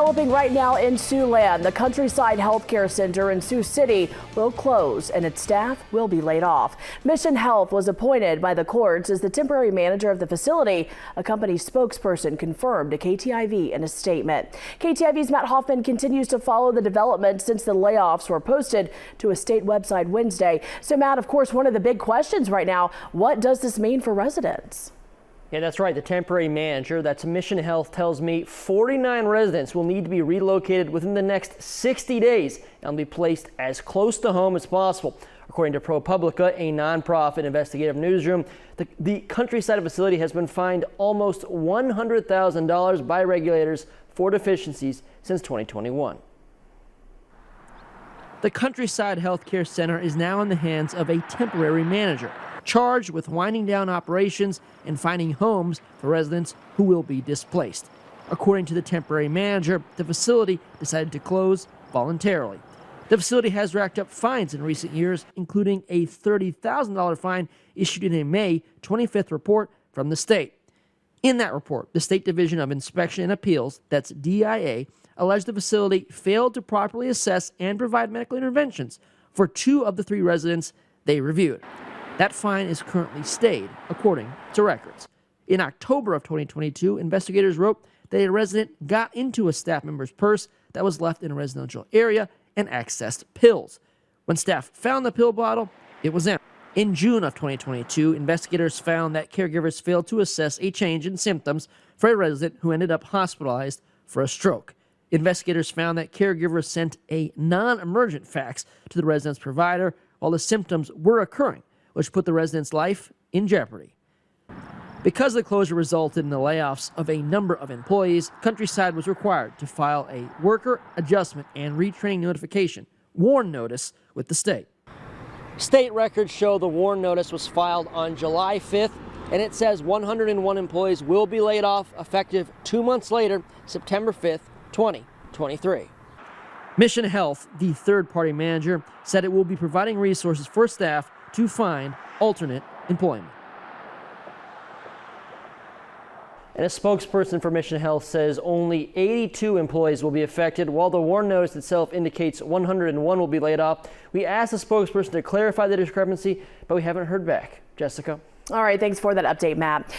Developing right now in Siouxland, the Countryside Healthcare Center in Sioux City will close and its staff will be laid off. Mission Health was appointed by the courts as the temporary manager of the facility. A company spokesperson confirmed to KTIV in a statement. KTIV's Matt Hoffman continues to follow the development since the layoffs were posted to a state website Wednesday. So Matt, of course, one of the big questions right now, what does this mean for residents? Yeah, that's right. The temporary manager, that's Mission Health, tells me 49 residents will need to be relocated within the next 60 days and be placed as close to home as possible. According to ProPublica, a nonprofit investigative newsroom, the Countryside facility has been fined almost $100,000 by regulators for deficiencies since 2021. The Countryside Healthcare Center is now in the hands of a temporary manager, charged with winding down operations and finding homes for residents who will be displaced. According to the temporary manager, the facility decided to close voluntarily. The facility has racked up fines in recent years, including a $30,000 fine issued in a May 25th report from the state. In that report, the State Division of Inspection and Appeals, that's DIA, alleged the facility failed to properly assess and provide medical interventions for 2 of the 3 residents they reviewed. That fine is currently stayed, according to records. In October of 2022, investigators wrote that a resident got into a staff member's purse that was left in a residential area and accessed pills. When staff found the pill bottle, it was empty. In June of 2022, investigators found that caregivers failed to assess a change in symptoms for a resident who ended up hospitalized for a stroke. Investigators found that caregivers sent a non-emergent fax to the resident's provider while the symptoms were occurring, which put the resident's life in jeopardy. Because the closure resulted in the layoffs of a number of employees, Countryside was required to file a worker adjustment and retraining notification, WARN notice, with the state. State records show the WARN notice was filed on July 5th, and it says 101 employees will be laid off effective 2 months later, September 5th, 2023. Mission Health, the third-party manager, said it will be providing resources for staff to find alternate employment. And a spokesperson for Mission Health says only 82 employees will be affected, while the WARN notice itself indicates 101 will be laid off. We asked the spokesperson to clarify the discrepancy, but we haven't heard back. Jessica. All right, thanks for that update, Matt.